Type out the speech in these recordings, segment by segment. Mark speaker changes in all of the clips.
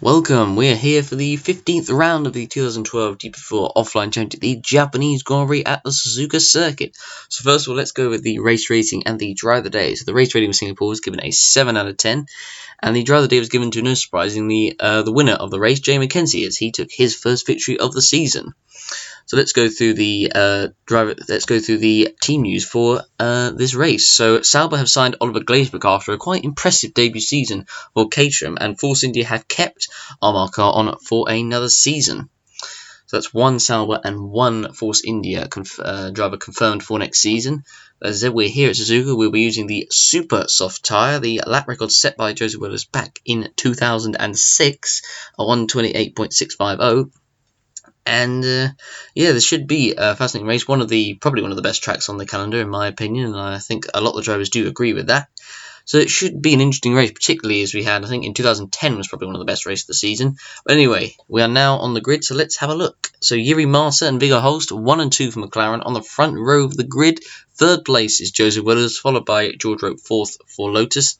Speaker 1: Welcome, we're here for the 15th round of the 2012 GP4 offline championship, the Japanese Grand Prix at the Suzuka circuit. So first of all, let's go with the race rating and the drive of the day. So the race rating of Singapore was given a 7 out of 10, and the drive of the day was given to, no surprisingly, the winner of the race, Jay McKenzie, as he took his first victory of the season. So let's go through the team news for this race. So Sauber have signed Oliver Glazebrook after a quite impressive debut season for Caterham, and Force India have kept Amarkar on for another season. So that's one Sauber and one Force India driver confirmed for next season. As I said, we're here at Suzuka. We'll be using the super soft tyre, the lap record set by Joseph Willis back in 2006, a 128.650. And yeah, this should be a fascinating race. Probably one of the best tracks on the calendar, in my opinion, and I think a lot of the drivers do agree with that. So it should be an interesting race, particularly as we had, I think in 2010 was probably one of the best races of the season. But anyway, we are now on the grid, so let's have a look. So Jiri Mata and Viggo Holst, 1 and 2 for McLaren on the front row of the grid. Third place is Joseph Willers, followed by George Rope, 4th for Lotus.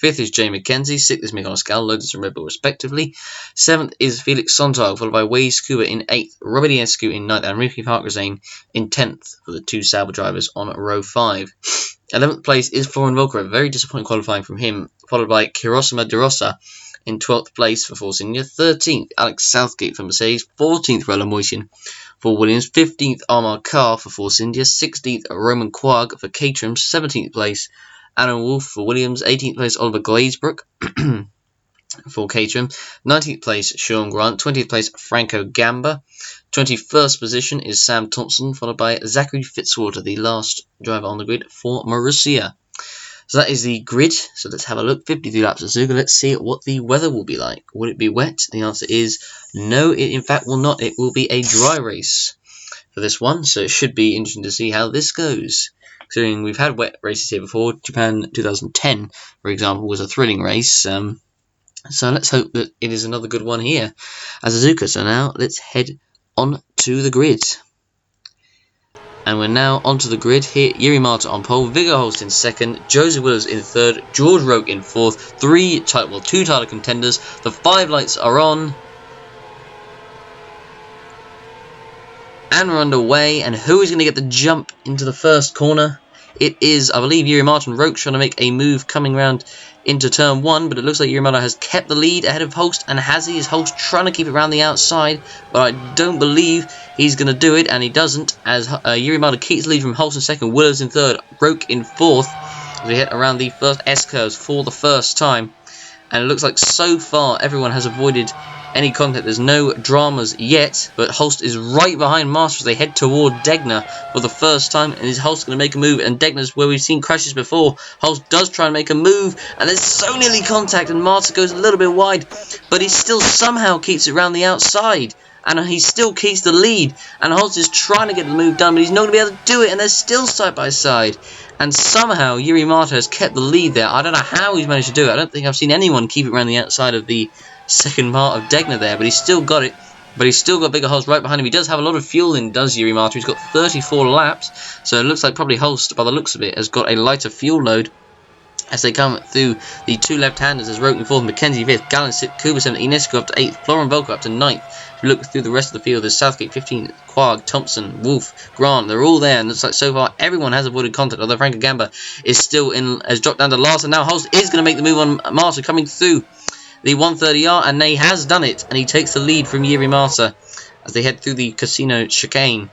Speaker 1: 5th is Jay McKenzie, 6th is Miguel Pascal, Lotus and Red Bull respectively. 7th is Felix Sonntag, followed by Waze Kuba in 8th, Robert Escu in 9th, and Ricky Parkerzane in 10th for the two Sauber drivers on row 5. 11th place is Florian Volker, very disappointing qualifying from him, followed by Kirosima De Rosa in 12th place for Force India. 13th, Alex Southgate for Mercedes. 14th, Roland Moisin for Williams. 15th, Amarkar for Force India. 16th, Roman Quag for Caterham. 17th place, Alan Wolf for Williams. 18th place, Oliver Glazebrook for Caterham. 19th place, Sean Grant. 20th place, Franco Gamba. 21st position is Sam Thompson, followed by Zachary Fitzwater, the last driver on the grid for Marussia. So that is the grid. So let's have a look. 53 laps at Suzuka. Let's see what the weather will be like. Will it be wet? The answer is no, it in fact will not. It will be a dry race for this one. So it should be interesting to see how this goes. Considering we've had wet races here before. Japan 2010, for example, was a thrilling race. So let's hope that it is another good one here at Suzuka. So now let's head on to the grid. And we're now onto the grid here. Jiri Mata on pole, Viggo Holst in 2nd, Joseph Willers in 3rd, George Roke in 4th, two title contenders. The 5 lights are on. And we're underway. And who is going to get the jump into the first corner? It is, I believe, Jiri Mata and Roke trying to make a move coming round into turn 1, but it looks like Jiri Mata has kept the lead ahead of Holst, and has he? Is Holst trying to keep it around the outside, but I don't believe he's going to do it, and he doesn't, as Jiri Mata keeps the lead from Holst in 2nd, Willers in 3rd, Roke in 4th, as we hit around the first S-curves for the first time, and it looks like so far everyone has avoided any contact. There's no dramas yet, but Holst is right behind Master as they head toward Degner for the first time. And is Holst going to make a move? And Degner's where we've seen crashes before. Holst does try and make a move, and there's so nearly contact, and Marta goes a little bit wide, but he still somehow keeps it around the outside, and he still keeps the lead. And Holst is trying to get the move done, but he's not going to be able to do it, and they're still side by side. And somehow Jiri Mata has kept the lead there. I don't know how he's managed to do it. I don't think I've seen anyone keep it around the outside of the second part of Degner there, but he's still got it. But he's still got Viggo Holst right behind him. He does have a lot of fuel in, does Jiri Mata. He's got 34 laps, so it looks like probably Holst, by the looks of it, has got a lighter fuel load as they come through the two left-handers as Roke in 4th, McKenzie 5th, Gallen 6th, Kuba 7th, Inescu up to 8th, Florian Volker up to 9th. If you look through the rest of the field, there's Southgate 15th, Quag, Thompson, Wolf, Grant. They're all there, and it looks like so far everyone has avoided contact, although Franco Gamba is still has dropped down to last, and now Holst is going to make the move on Mata coming through the 130R, and he has done it, and he takes the lead from Jiri Mata as they head through the Casino chicane.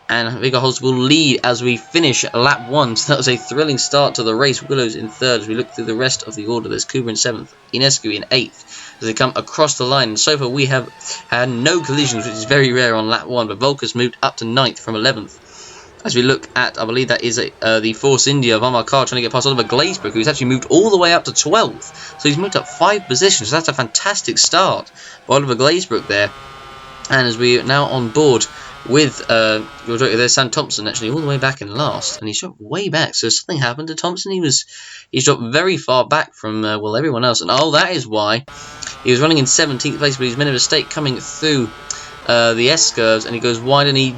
Speaker 1: And Viggo Holst will lead as we finish lap 1. So that was a thrilling start to the race. Willows in 3rd as we look through the rest of the order. There's Kuba in 7th, Inescu in 8th as they come across the line. And so far we have had no collisions, which is very rare on lap 1. But Volker's moved up to 9th from 11th. As we look at, I believe that is the Force India of Amarkar trying to get past Oliver Glazebrook, who's actually moved all the way up to 12th. So he's moved up 5 positions. So that's a fantastic start for Oliver Glazebrook there. And as we are now on board with there's Sam Thompson actually all the way back in last, and he's dropped way back. So something happened to Thompson. He's dropped very far back from everyone else, and that is why he was running in 17th place, but he's made a mistake coming through the S curves, and he goes wide, and he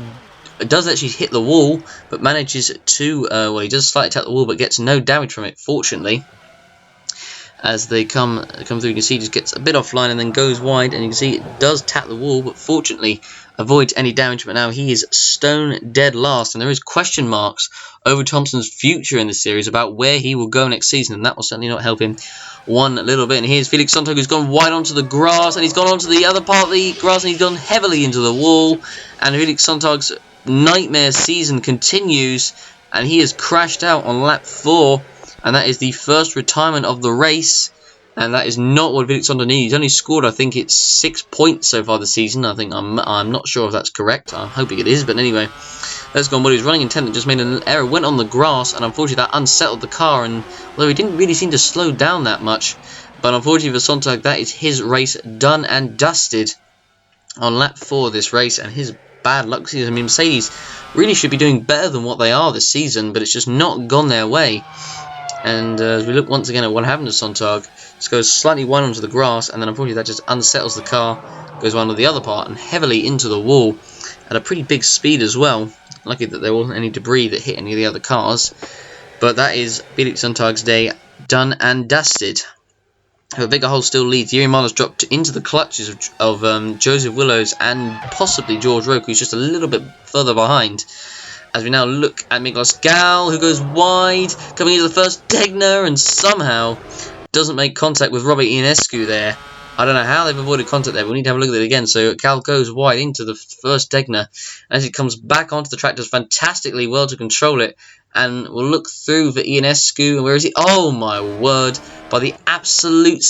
Speaker 1: does actually hit the wall, but manages to he does slightly tap the wall, but gets no damage from it, fortunately. as they come through. You can see he just gets a bit offline and then goes wide, and you can see it does tap the wall, but fortunately avoids any damage. But now he is stone dead last, and there is question marks over Thompson's future in the series about where he will go next season, and that will certainly not help him one little bit. And here's Felix Sontag, who's gone wide onto the grass, and he's gone onto the other part of the grass, and he's gone heavily into the wall, and Felix Sontag's nightmare season continues, and he has crashed out on lap 4, and that is the first retirement of the race. And that is not what Felix Sontag needs. He's only scored, I think it's 6 points so far this season. I'm not sure if that's correct. I'm hoping it is, but anyway, let's go on. But he was running in 10th and just made an error, went on the grass, and unfortunately that unsettled the car. And although he didn't really seem to slow down that much, but unfortunately for Sontag, that is his race done and dusted on lap 4 of this race, and his bad luck season. I mean, Mercedes really should be doing better than what they are this season, but it's just not gone their way. And as we look once again at what happened to Sontag, just goes slightly wide onto the grass, and then unfortunately that just unsettles the car, goes on to the other part and heavily into the wall at a pretty big speed as well. Lucky that there wasn't any debris that hit any of the other cars. But that is Felix Sontag's day done and dusted. But Bigger Hole still leads. Yuri Marla's dropped into the clutches of Joseph Willows and possibly George Roque, who's just a little bit further behind. As we now look at Miklos Gal, who goes wide, coming into the first Degner, and somehow doesn't make contact with Robert Ionescu there. I don't know how they've avoided contact there, but we need to have a look at it again. So Gal goes wide into the first Degner. As he comes back onto the track, does fantastically well to control it. And we'll look through for Ionescu. And where is he? Oh my word. By the absolute...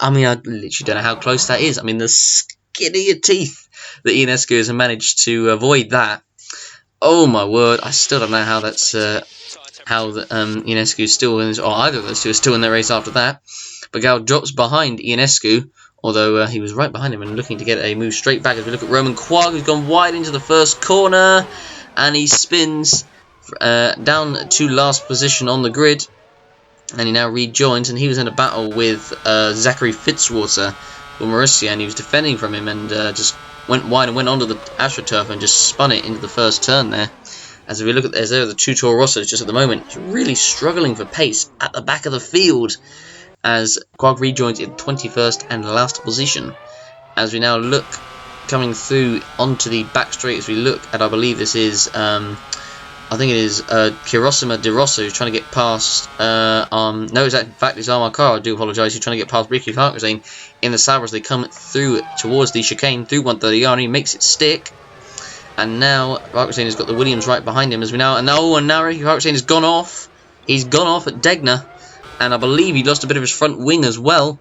Speaker 1: I mean, I literally don't know how close that is. I mean, the skinny of teeth that Ionescu has managed to avoid that. Oh my word. I still don't know how that's... how Ionescu is still in this, or either of those two are still in their race after that. But Gal drops behind Ionescu, although he was right behind him and looking to get a move straight back. As we look at Roman Quag, who's gone wide into the first corner, and he spins down to last position on the grid, and he now rejoins, and he was in a battle with Zachary Fitzwater for Marussia, and he was defending from him, and just went wide and went onto the AstroTurf and just spun it into the first turn there. As we look at there, the two Toro Rossos just at the moment really struggling for pace at the back of the field, as Quag rejoins in 21st and last position. As we now look coming through onto the back straight, as we look at, I believe this is, I think it is Kirosima De Rosso, who's trying to get past, no, it's in fact it's Armar Carr, I do apologise, he's trying to get past Ricky Harkazane in the Sauber as they come through towards the chicane through 130 and he makes it stick. And now Harkazane has got the Williams right behind him as we now, and now Ricky Harkazane has gone off. He's gone off at Degner, and I believe he lost a bit of his front wing as well.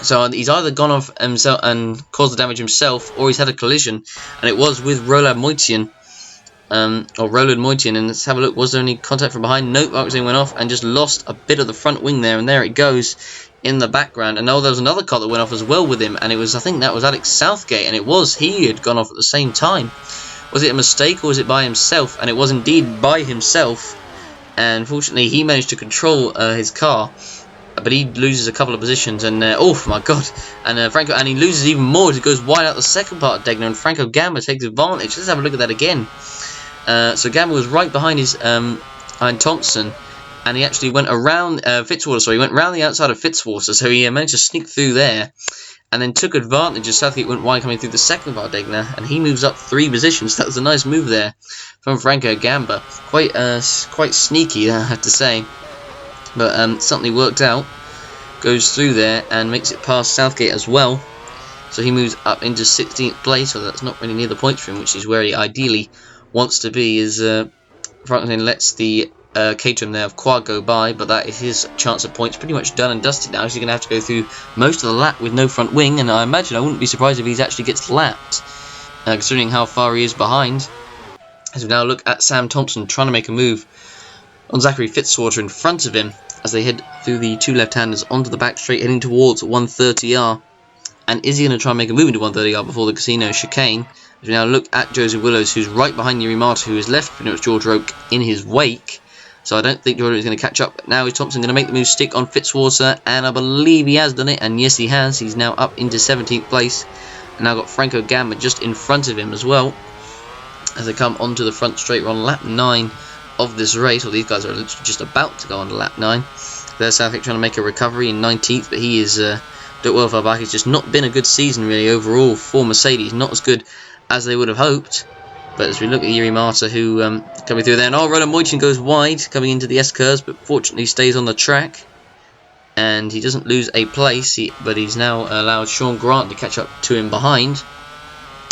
Speaker 1: So he's either gone off himself and caused the damage himself, or he's had a collision, and it was with Roland Moitian. And let's have a look. Was there any contact from behind? Nope, Harkazane went off and just lost a bit of the front wing there, and there it goes in the background. And now there was another car that went off as well with him, and it was, I think that was Alex Southgate, and it was, he had gone off at the same time. Was it a mistake or was it by himself? And it was indeed by himself. And fortunately, he managed to control his car, but he loses a couple of positions. And oh my god! And Franco, and he loses even more as he goes wide out the second part of Degner. And Franco Gamba takes advantage. Let's have a look at that again. So Gamba was right behind his behind Thompson, and he actually went around Fitzwater. So he went round the outside of Fitzwater. So he managed to sneak through there. And then took advantage as Southgate went wide coming through the second part of Degner, and he moves up 3 positions. That was a nice move there from Franco Gamba. Quite sneaky, I have to say. But something worked out. Goes through there and makes it past Southgate as well. So he moves up into 16th place, so that's not really near the points for him, which is where he ideally wants to be, as Franklin lets the Caterham there of Quag go by, but that is his chance of points pretty much done and dusted now. He's going to have to go through most of the lap with no front wing, and I imagine I wouldn't be surprised if he actually gets lapped, considering how far he is behind. As we now look at Sam Thompson trying to make a move on Zachary Fitzwater in front of him as they head through the 2 left-handers onto the back straight, heading towards 130R. And is he going to try and make a move into 130R before the casino chicane? As we now look at Joseph Willows, who's right behind Yuri Marta, who has left pretty much George Roque in his wake. So I don't think Jordan is going to catch up. Now is Thompson going to make the move stick on Fitzwater, and I believe he has done it, and yes he has. He's now up into 17th place, and now got Franco Gamba just in front of him as well. As they come onto the front straight, we're on lap 9 of this race, or these guys are literally just about to go on to lap 9. There's Southwick trying to make a recovery in 19th, but he is doing well far back. It's just not been a good season really overall for Mercedes. Not as good as they would have hoped. But as we look at Jiri Mata, who coming through there, and Roland Moichin goes wide coming into the S-curves, but fortunately stays on the track. And he doesn't lose a place, but he's now allowed Sean Grant to catch up to him behind.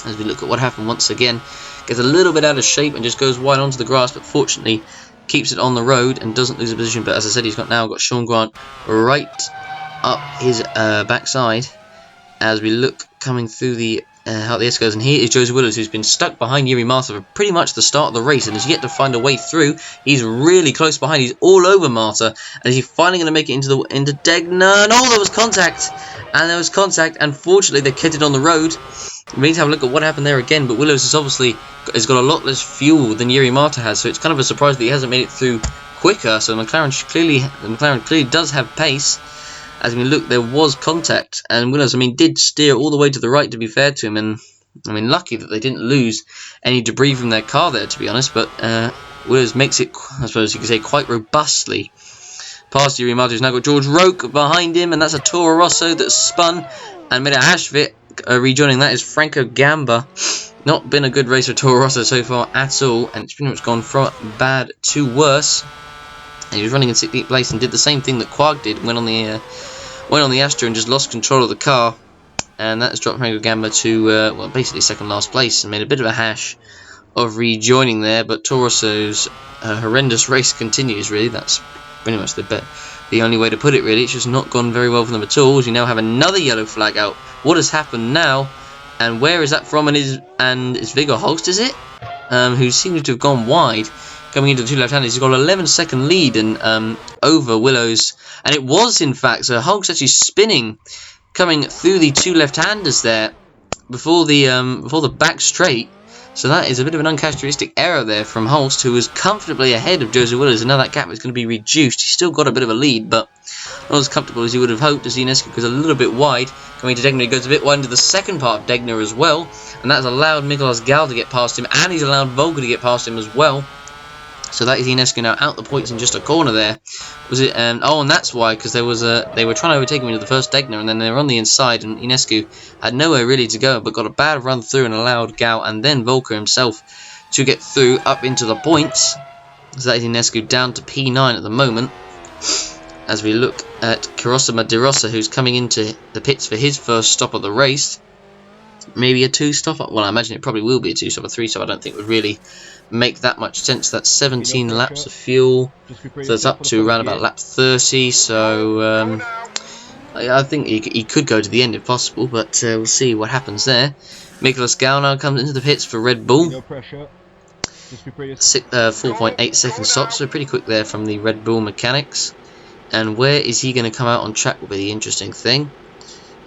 Speaker 1: As we look at what happened once again, gets a little bit out of shape and just goes wide onto the grass, but fortunately keeps it on the road and doesn't lose a position. But as I said, he's now got Sean Grant right up his backside. As we look coming through the how the S goes, and here is Joseph Willis, who's been stuck behind Jiri Mata for pretty much the start of the race and has yet to find a way through. He's really close behind. He's all over Mata, and is he finally going to make it into Degner? No, there was contact, and fortunately they kept it on the road. We need to have a look at what happened there again, but Willows has obviously got a lot less fuel than Jiri Mata has, so it's kind of a surprise that he hasn't made it through quicker. So McLaren clearly does have pace. As we look, there was contact, and Willows, did steer all the way to the right, to be fair to him, and lucky that they didn't lose any debris from their car there, to be honest. But Willows makes it, I suppose you could say, quite robustly past Jiri Mata, who's now got George Roque behind him, and that's a Toro Rosso that spun and made a hash of it. Rejoining that is Franco Gamba. Not been a good race for Toro Rosso so far at all, and it's pretty much gone from bad to worse. And he was running in 16th place and did the same thing that Quag did, went on the Astra and just lost control of the car, and that has dropped Franco Gamba to well, basically second last place, and made a bit of a hash of rejoining there. But Toro Rosso's horrendous race continues. Really, that's pretty much the only way to put it. Really, it's just not gone very well for them at all. As you now have another yellow flag out. What has happened now, and where is that from? And is Viggo Holst, is it? Who seems to have gone wide coming into the two left-handers. He's got an 11-second lead and over Willows, and it was in fact so Holst actually spinning coming through the two left-handers there before the back straight. So that is a bit of an uncharacteristic error there from Holst, who was comfortably ahead of Joseph Willows, and now that gap is going to be reduced. He's still got a bit of a lead, but not as comfortable as he would have hoped, as Ionescu goes a little bit wide. Coming to Degner, he goes a bit wide into the second part of Degner as well, and that's allowed Nicolas Gal to get past him, and he's allowed Volker to get past him as well. So that is Ionescu now out the points in just a corner there. Was it? Oh, and that's why, because they were trying to overtake him into the first Degner, and then they were on the inside, and Ionescu had nowhere really to go, but got a bad run through and allowed Gal and then Volker himself to get through up into the points. So that is Ionescu down to P9 at the moment. As we look at Karosama De Rosa, who's coming into the pits for his first stop of the race. Maybe a 2-stopper. Well, I imagine it probably will be a 2-stopper. 3-stop I don't think would really make that much sense. That's 17 laps of fuel, so it's up to around about lap 30. So I think he could go to the end if possible, but we'll see what happens there. Nicolas Gal now comes into the pits for Red Bull. 4.8 second stop, so pretty quick there from the Red Bull mechanics. And where is he going to come out on track will be the interesting thing.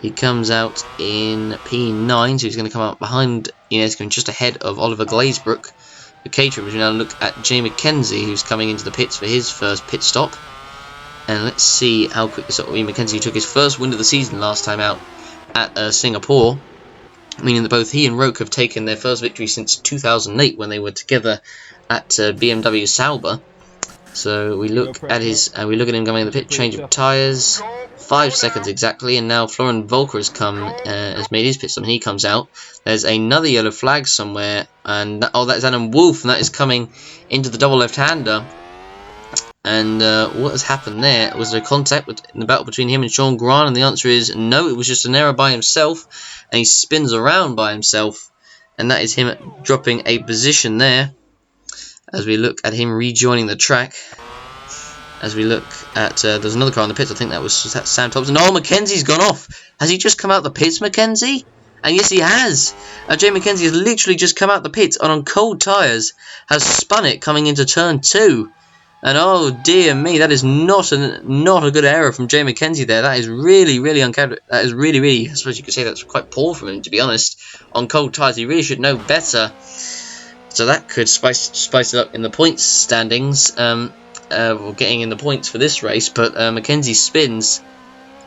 Speaker 1: He comes out in P9, so he's going to come out behind Ionescu and just ahead of Oliver Glazebrook, the caterer. We now look at Jay McKenzie, who's coming into the pits for his first pit stop. And let's see how quick this will be. McKenzie took his first win of the season last time out at Singapore, meaning that both he and Roque have taken their first victory since 2008 when they were together at BMW Sauber. So we look at him coming in the pit, change of tyres, 5 seconds exactly, and now Florian Volker has made his pit stop, and he comes out. There's another yellow flag somewhere, and that's Adam Wolf, and that is coming into the double left-hander. And what has happened there? Was there contact in the battle between him and Sean Grant? And the answer is no, it was just an error by himself, and he spins around by himself, and that is him dropping a position there. As we look at him rejoining the track, as we look at there's another car on the pits. I think that was Sam Thompson. Oh, Mackenzie's gone off. Has he just come out the pits, Mackenzie? And yes, he has. Jay McKenzie has literally just come out the pits and on cold tyres has spun it coming into turn 2. And oh dear me, that is not a good error from Jay McKenzie there. That is really uncharacteristic. That is really, I suppose you could say that's quite poor from him, to be honest. On cold tyres, he really should know better. So that could spice it up in the points standings. Well, getting in the points for this race, but Mackenzie spins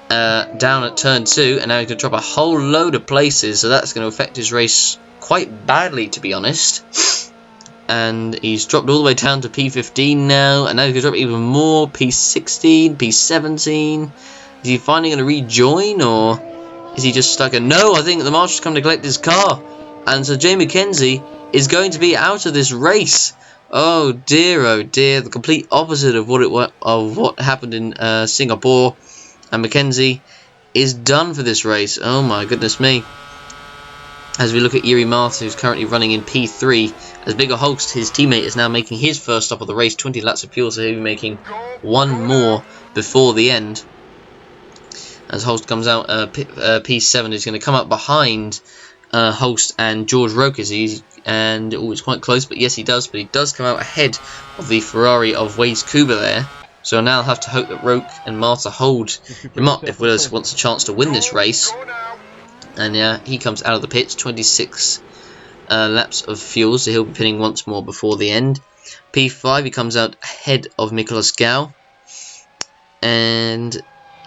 Speaker 1: down at turn 2, and now he's going to drop a whole load of places, so that's going to affect his race quite badly, to be honest. And he's dropped all the way down to P15 now, and now he's going to drop even more. P16, P17. Is he finally going to rejoin, or is he just stuck? No, I think the marshal's come to collect his car, and so Jay McKenzie is going to be out of this race. Oh dear, the complete opposite of what happened in Singapore, and McKenzie is done for this race. Oh my goodness me. As we look at Yuri Martha, who's currently running in P3, as Bigger Holst, his teammate, is now making his first stop of the race, 20 laps of fuel, so he'll be making one more before the end. As Holst comes out, P7 is going to come up behind Holst and George Roke, and it's quite close, but yes, he does come out ahead of the Ferrari of Waze Kuba there. So now I'll have to hope that Roke and Marta hold him up if Willis wants a chance to win this race. And yeah, he comes out of the pits, 26 laps of fuel, so he'll be pitting once more before the end. P5, he comes out ahead of Nicolas Gau, and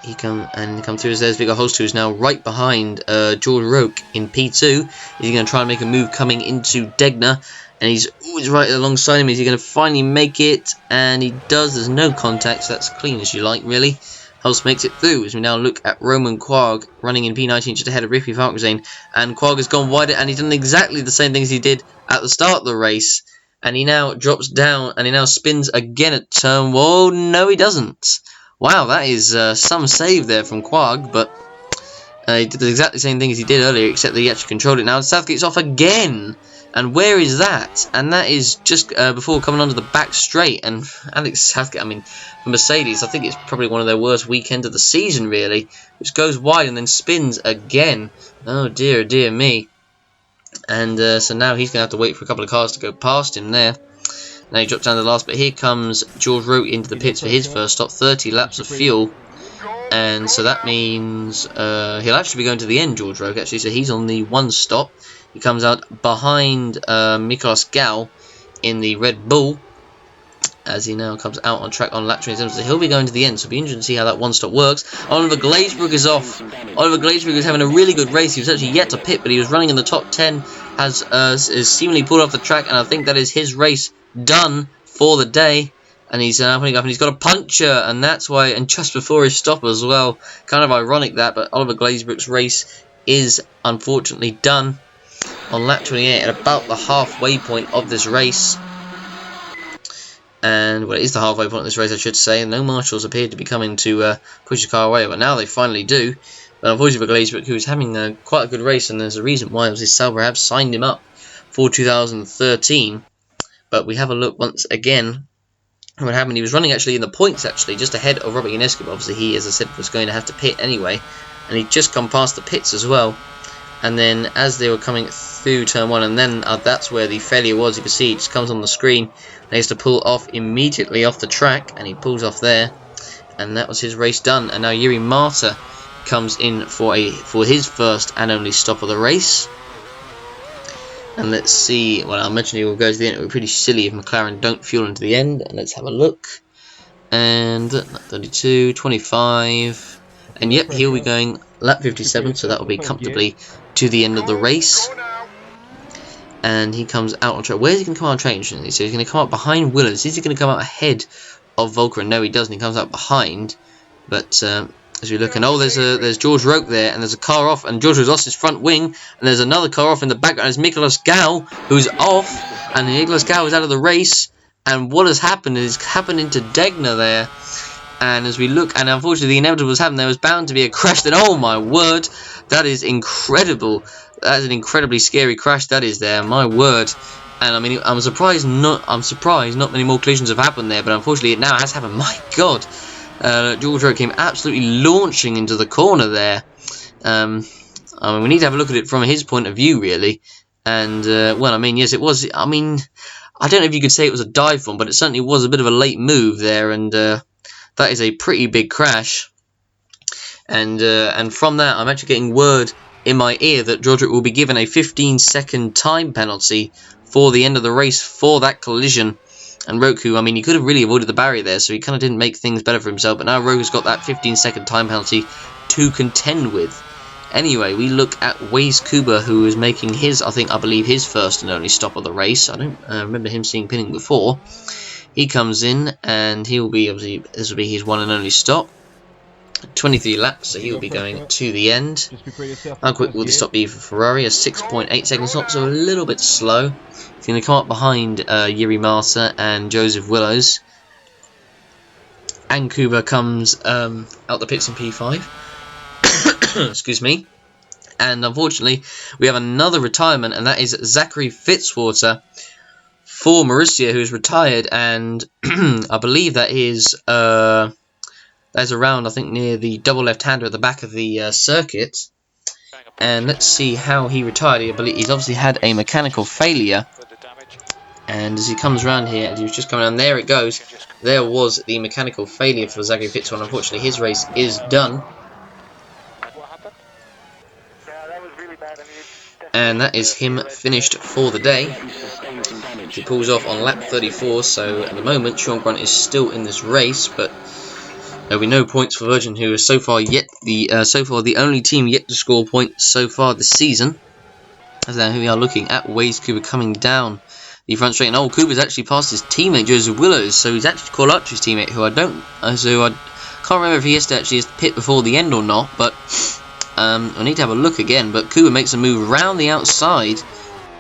Speaker 1: he come through as there's Viggo Holst, who's now right behind George Roke in P2. He's going to try and make a move coming into Degner, and he's right alongside him. Is he going to finally make it? And he does. There's no contact, so that's clean as you like, really. Holst makes it through as we now look at Roman Quagg running in P19 just ahead of Rippy Falkzane, and Quagg has gone wider, and he's done exactly the same things he did at the start of the race, and he now drops down and he now spins again at turn. Whoa, no he doesn't. Wow, that is some save there from Quagg, but he did exactly the same thing as he did earlier, except that he actually controlled it. Now Southgate's off again, and where is that? And that is just before coming onto the back straight, and Alex Southgate, I mean, for Mercedes, I think it's probably one of their worst weekends of the season, really, which goes wide and then spins again. Oh dear me. And so now he's going to have to wait for a couple of cars to go past him there. Now he drops down to the last, but here comes George Roke into the pits for his first stop, 30 laps of fuel. And so that means he'll actually be going to the end, George Roke, actually, so he's on the one stop. He comes out behind Nicolas Gau in the Red Bull, as he now comes out on track on lap 27, so he'll be going to the end, so it'll be interesting to see how that one stop works. Oliver Glazebrook is off. Oliver Glazebrook is having a really good race. He was actually yet to pit, but he was running in the top 10, is seemingly pulled off the track, and I think that is his race done for the day. And he's putting up, and he's got a puncture, and that's why, and just before his stop as well. Kind of ironic that, but Oliver Glazebrook's race is unfortunately done on lap 28 at about the halfway point of this race. And, well, it is the halfway point of this race, I should say, and no marshals appeared to be coming to push the car away, but now they finally do. But unfortunately for Glazebrook, who was having quite a good race, and there's a reason why, it was his Sauber have signed him up for 2013. But we have a look once again what happened. He was running actually in the points, actually, just ahead of Robert Yaneski, but obviously he, as I said, was going to have to pit anyway, and he'd just come past the pits as well. And then as they were coming through turn 1, and then that's where the failure was, you can see it just comes on the screen, and he has to pull off immediately off the track, and he pulls off there, and that was his race done. And now Yuri Marta comes in for his first and only stop of the race. And let's see, well, I'll mention he will go to the end. It would be pretty silly if McLaren don't fuel into the end, and let's have a look. And 32, 25, and yep, he'll be going lap 57, so that will be comfortably to the end of the race. And he comes out on track. Where's he going to come out on track? So he's going to come out behind Williams. Is he going to come out ahead of Volker? No, he doesn't. He comes out behind. But as we look, and oh, there's George Roke there, and there's a car off, and George has lost his front wing, and there's another car off in the background. There's Nicolas Gau, who's off, and Nicolas Gau is out of the race. And what has happened is happened into Degner there. And as we look, and unfortunately the inevitable has happened, there was bound to be a crash. Then, oh my word, that is incredible. That is an incredibly scary crash that is there, my word. And I mean, I'm surprised not many more collisions have happened there, but unfortunately it now has happened. My God, George Roke came absolutely launching into the corner there. I mean, we need to have a look at it from his point of view, really. And well, I mean, yes, it was. I mean, I don't know if you could say it was a dive bomb, but it certainly was a bit of a late move there, and that is a pretty big crash. And from that, I'm actually getting word in my ear that George Roke will be given a 15-second time penalty for the end of the race for that collision. And Roke, who, I mean, he could have really avoided the barrier there, so he kind of didn't make things better for himself. But now Roke has got that 15-second time penalty to contend with. Anyway, we look at Waze Kuba, who is making his, I believe, his first and only stop of the race. I don't remember him seeing pinning before. He comes in, and he will be, obviously, this will be his one and only stop. 23 laps, so he will be going to the end. How quick will this stop be for Ferrari? A 6.8 second stop, so a little bit slow. He's going to come up behind Yuri Mata and Joseph Willows. And Kuba comes out the pits in P5. Excuse me. And unfortunately, we have another retirement, and that is Zachary Fitzwater for Marussia, who's retired, and I believe that is that's around, I think, near the double left-hander at the back of the circuit. And let's see how he retired. I believe he's obviously had a mechanical failure. And as he comes around here, and he was just coming around, there it goes. There was the mechanical failure for Zachary Fitzwater. Unfortunately, his race is done. And that is him finished for the day. He pulls off on lap 34, so at the moment Sean Grant is still in this race, but there will be no points for Virgin, who is so far the only team yet to score points so far this season. As now here we are looking at Waze Kuba coming down the front straight, and old Kuba's actually passed his teammate Joseph Willows, so he's actually called up to his teammate, who I can't remember if he has to actually pit before the end or not, but I need to have a look again. But Kuba makes a move round the outside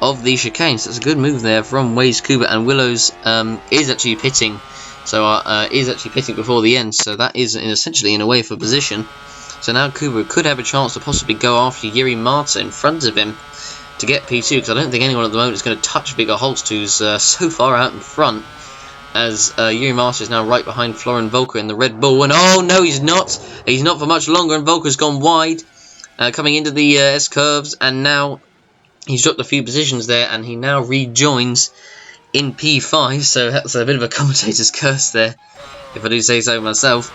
Speaker 1: of the chicane, so that's a good move there from Waze Kuba, and Willows is actually pitting, so is actually pitting before the end, so that is essentially in a way for position. So now Kuba could have a chance to possibly go after Yuri Mata in front of him to get P2, because I don't think anyone at the moment is going to touch Viggo Holst, who's so far out in front, as Yuri Mata is now right behind Florian Volker in the Red Bull, and oh no, he's not for much longer, and Volker's gone wide, coming into the S-curves, and now he's dropped a few positions there, and he now rejoins in P5, so that's a bit of a commentator's curse there, if I do say so myself.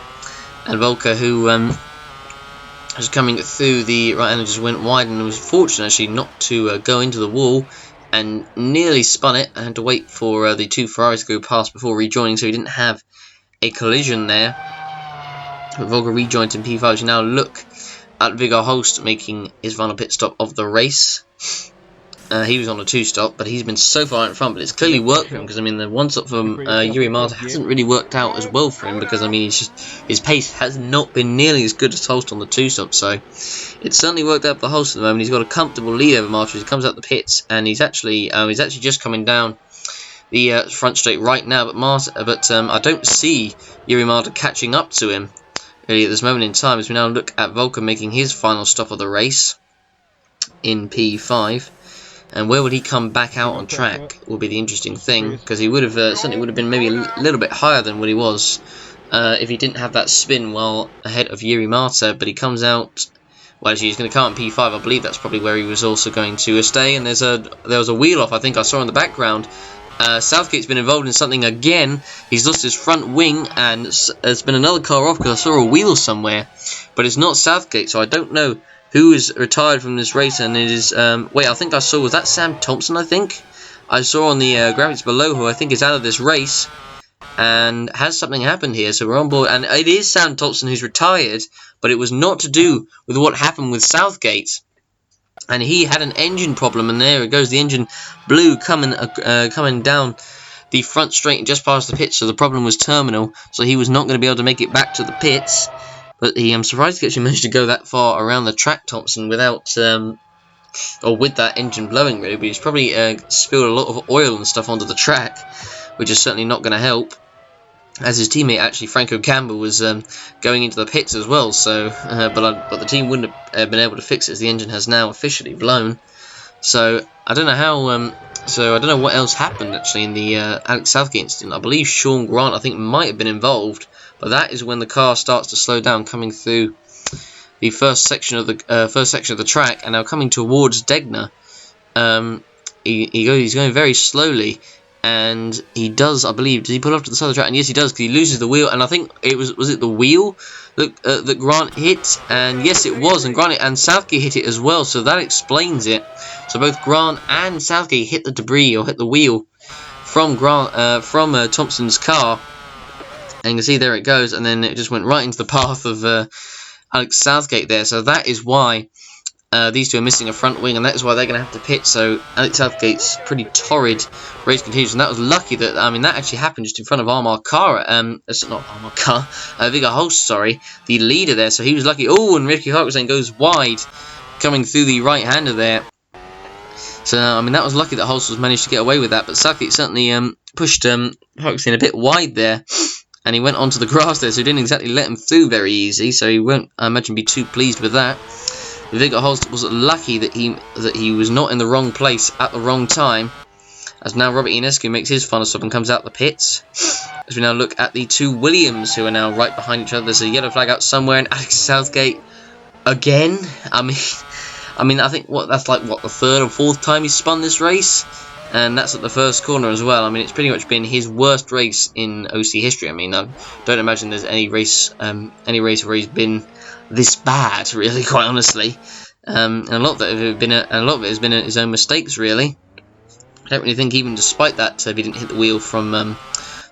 Speaker 1: And Volker, who was coming through the right hand, just went wide, and was fortunate actually not to go into the wall, and nearly spun it, and had to wait for the two Ferraris to go past before rejoining, so he didn't have a collision there. But Volker rejoined in P5, so now look at Viggo Holst making his final pit stop of the race. He was on a 2-stop, but he's been so far in front, but it's clearly worked for him, because I mean the 1-stop from Yuri Mata hasn't really worked out as well for him, because I mean his pace has not been nearly as good as Holst on the 2-stop, so it's certainly worked out for Holst at the moment. He's got a comfortable lead over Mata as he comes out the pits, and he's actually just coming down the front straight right now, but I don't see Yuri Mata catching up to him really at this moment in time, as we now look at Volker making his final stop of the race in P5. And where would he come back out on track will be the interesting thing, because he would have certainly would have been maybe a little bit higher than what he was if he didn't have that spin while ahead of Yuri Mata. But he comes out, well, actually he's going to come out in P5. I believe that's probably where he was also going to stay. And there was a wheel off, I think I saw in the background. Southgate's been involved in something again. He's lost his front wing, and there's been another car off because I saw a wheel somewhere, but it's not Southgate, so I don't know who is retired from this race. And it is wait, I think I saw, was that Sam Thompson? I think I saw on the graphics below, who I think is out of this race. And has something happened here? So we're on board, and it is Sam Thompson who's retired, but it was not to do with what happened with Southgate. And he had an engine problem, and there it goes, the engine blew coming down the front straight and just past the pits, so the problem was terminal, so he was not going to be able to make it back to the pits. But I'm surprised he actually managed to go that far around the track, Thompson, without or with that engine blowing really, but he's probably spilled a lot of oil and stuff onto the track, which is certainly not going to help, as his teammate actually Franco Campbell was going into the pits as well. So but the team wouldn't have been able to fix it, as the engine has now officially blown. So I don't know how I don't know what else happened actually in the Alex Southgate incident. I believe Sean Grant, I think, might have been involved, but that is when the car starts to slow down coming through the first section of the track, and now coming towards Degner. He's going very slowly, and he does, I believe, does he pull off to the side of the track? And yes, he does, because he loses the wheel, and I think it was it the wheel that Grant hit? And yes, it was, and Grant and Southgate hit it as well, so that explains it. So both Grant and Southgate hit the debris, or hit the wheel from Thompson's car, and you can see there it goes, and then it just went right into the path of Alex Southgate there. So that is why these two are missing a front wing, and that is why they're going to have to pit. So Alex Southgate's pretty torrid race continues, and that was lucky that that actually happened just in front of Armar Carr. It's not Armar Carr, Viggo Holst, sorry, the leader there. So he was lucky. Oh, and Ricky Harksen goes wide, coming through the right-hander there. So that was lucky that Holst was managed to get away with that, but Southgate certainly pushed Harksen a bit wide there. And he went onto the grass there, so he didn't exactly let him through very easy. So he won't, I imagine, be too pleased with that. Viggo Holst was lucky that he was not in the wrong place at the wrong time. As now Robert Ionescu makes his final stop and comes out the pits. As we now look at the two Williams, who are now right behind each other. There's a yellow flag out somewhere, and Alex Southgate again. I think that's like the third or fourth time he's spun this race. And that's at the first corner as well. It's pretty much been his worst race in OC history. I don't imagine there's any race where he's been this bad, really, quite honestly. And a lot of it has been his own mistakes, really. I don't really think, even despite that, if he didn't hit the wheel from the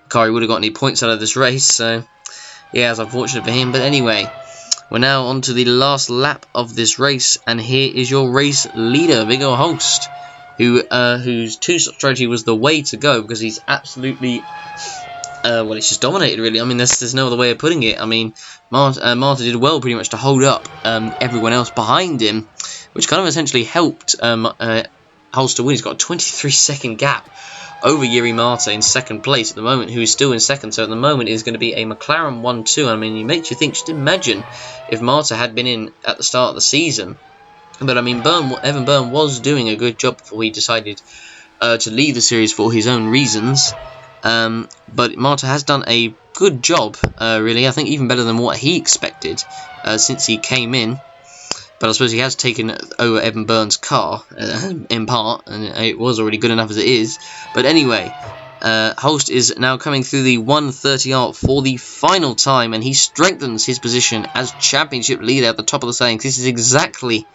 Speaker 1: car, he would have got any points out of this race. So, yeah, it's unfortunate for him. But anyway, we're now on to the last lap of this race, and here is your race leader, Viggo Holst, whose two-stop strategy was the way to go, because he's absolutely, he's just dominated, really. There's no other way of putting it. Marta did well pretty much to hold up everyone else behind him, which kind of essentially helped Holst to win. He's got a 23-second gap over Jiri Marta in second place at the moment, who is still in second. So at the moment is going to be a McLaren 1-2. It makes you think, just imagine if Marta had been in at the start of the season. But Evan Byrne was doing a good job before he decided to leave the series for his own reasons. But Marta has done a good job, really. I think even better than what he expected since he came in. But I suppose he has taken over Evan Byrne's car in part, and it was already good enough as it is. But anyway, Holst is now coming through the 130R for the final time, and he strengthens his position as championship leader at the top of the standings. This is exactly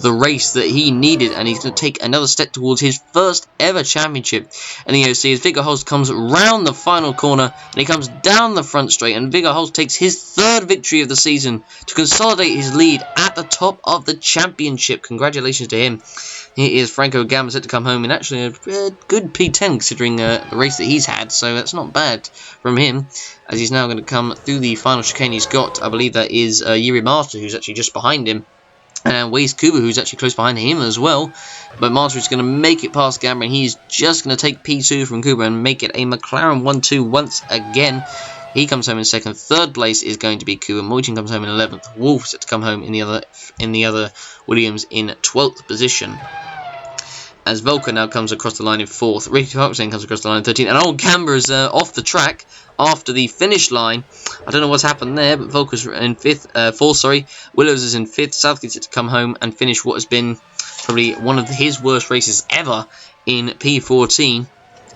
Speaker 1: the race that he needed, and he's going to take another step towards his first ever championship in the OC as Viggo Holst comes round the final corner and he comes down the front straight, and Viggo Holst takes his third victory of the season to consolidate his lead at the top of the championship. Congratulations to him. Here is Franco Gamba set to come home in actually a good P10 considering the race that he's had, so that's not bad from him, as he's now going to come through the final chicane. He's got, I believe that is Jiri Marta, who's actually just behind him, and Waze Kuba, who's actually close behind him as well. But Marta is going to make it past Gamba, and he's just going to take P2 from Kuba and make it a McLaren 1-2 once again. He comes home in second. Third place is going to be Kuba. Moitin comes home in 11th. Wolf set to come home in the other Williams in 12th position. As Volker now comes across the line in 4th. Ricky Harksen comes across the line in 13th. And old Gamba is off the track after the finish line. I don't know what's happened there, but Volker's in 4th. Willows is in 5th. Southgate's to come home and finish what has been probably one of his worst races ever in P14.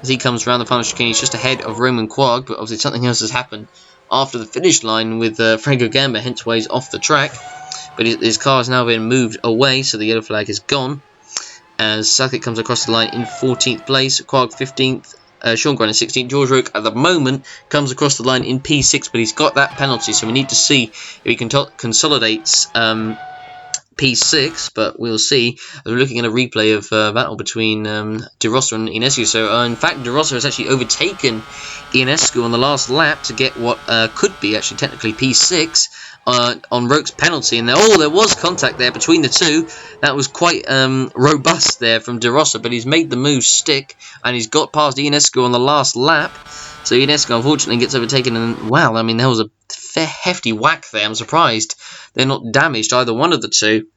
Speaker 1: As he comes around the final chicane, he's just ahead of Roman Quag, but obviously something else has happened after the finish line with Franco Gamba, hence why he's off the track. But his car has now been moved away, so the yellow flag is gone. As Southgate comes across the line in 14th place, Quag 15th, Sean Grant in 16th. George Roke at the moment comes across the line in P6, but he's got that penalty, so we need to see if he consolidates P6, but we'll see. We're looking at a replay of battle between De Rossi and Ionescu. So, in fact, De Rossi has actually overtaken Ionescu on the last lap to get what could be actually technically P6 on Roke's penalty. And there was contact there between the two. That was quite robust there from De Rossi, but he's made the move stick, and he's got past Ionescu on the last lap. So Ionescu unfortunately gets overtaken, and wow, there was a fair hefty whack there. I'm surprised they're not damaged, either one of the two.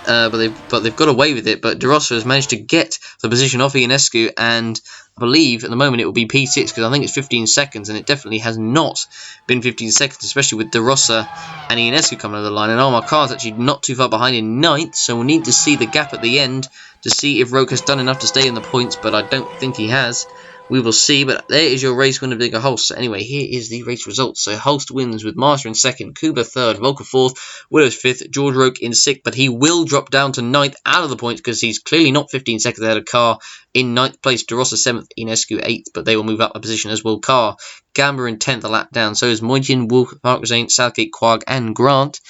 Speaker 1: But they've got away with it. But De Rossi has managed to get the position off Ionescu, and I believe at the moment it will be P6 because I think it's 15 seconds, and it definitely has not been 15 seconds, especially with De Rossi and Ionescu coming over the line. And Armar Carr is actually not too far behind in 9th, so we'll need to see the gap at the end to see if Roke has done enough to stay in the points, but I don't think he has. We will see, but there is your race winner, Viggo Holst. So anyway, here is the race results. So Holst wins with Marta in 2nd, Kuba 3rd, Volker 4th, Willows 5th, George Roke in 6th, but he will drop down to 9th out of the points because he's clearly not 15 seconds ahead of Carr in 9th place. De Rossi 7th, Ionescu 8th, but they will move up a position as will Carr. Gamba in 10th, a lap down. So is Moitin, Wolf, Harksen, Southgate, Quag, and Grant.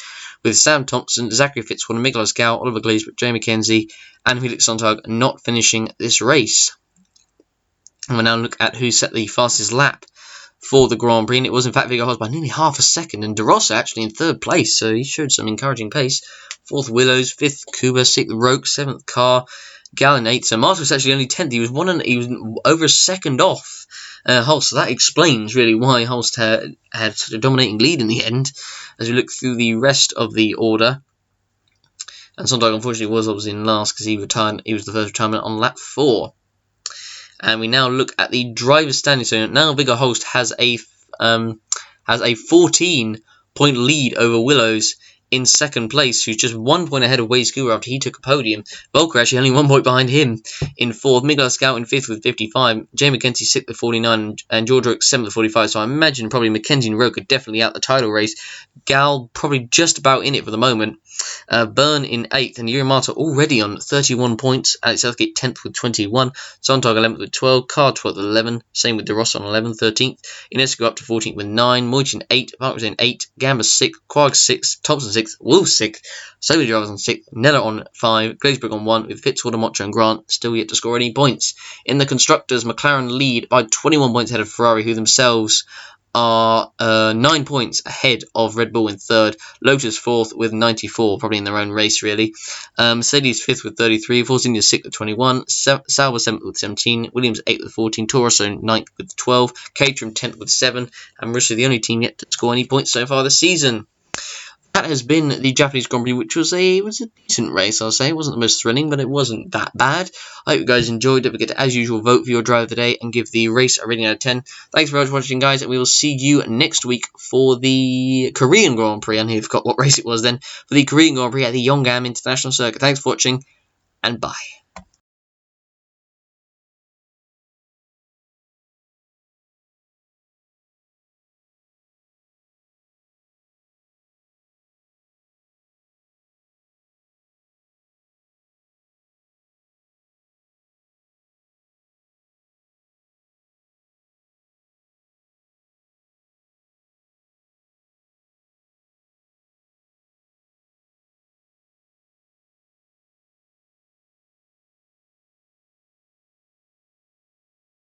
Speaker 1: with Sam Thompson, Zachary Fitzwater, Miguel Osgow, Oliver Glazebrook, Jamie Mackenzie, and Felix Sontag not finishing this race. And we'll now look at who set the fastest lap for the Grand Prix, and it was in fact Viggo Hoss by nearly half a second, and De Rosa actually in 3rd place, so he showed some encouraging pace. 4th Willows, 5th Kuba, 6th Roke, 7th Carr, Gal in 8th. So Martin was actually only 10th. He was over a second off Holst, so that explains really why Holst had such a dominating lead in the end. As we look through the rest of the order, and Sontag unfortunately was obviously in last because he retired. He was the first retirement on lap 4. And we now look at the driver's standing. So now Viggo Holst has a 14-point lead over Willows in 2nd place, who's just 1 point ahead of Wade Scooter after he took a podium. Volker actually only 1 point behind him in 4th. Miguel Scout in 5th with 55. Jamie Mackenzie 6th with 49. And George Roke 7th with 45. So I imagine probably Mackenzie and Roke are definitely out the title race. Gal probably just about in it for the moment. Byrne in 8th. And Yuri Marta already on 31 points. Alex Southgate 10th with 21. Sontag 11th with 12. Carr 12th with 11. Same with De Rosa on 11th, 13th. Inesco up to 14th with 9. Moichin 8. Park was in 8. Gamba 6th. Quag 6th. Thompson 6th. Wolf 6th. So many drivers on 6th. Nella on 5. Glazebrook on 1. With Fitzwater, Mocho and Grant still yet to score any points. In the Constructors, McLaren lead by 21 points ahead of Ferrari, who themselves are 9 points ahead of Red Bull in 3rd. Lotus 4th with 94, probably in their own race really. Mercedes 5th with 33. Force India 6th with 21. Sauber 7th with 17. Williams 8th with 14. Toro Rosso 9th with 12. Caterham 10th with 7. And Russia the only team yet to score any points so far this season. That has been the Japanese Grand Prix, which was a decent race, I'll say. It wasn't the most thrilling, but it wasn't that bad. I hope you guys enjoyed. Don't forget to, as usual, vote for your driver of the day and give the race a rating out of 10. Thanks very much for watching, guys, and we will see you next week for the Korean Grand Prix. I nearly forgot what race it was then. For the Korean Grand Prix at the Yonggam International Circuit. Thanks for watching, and bye.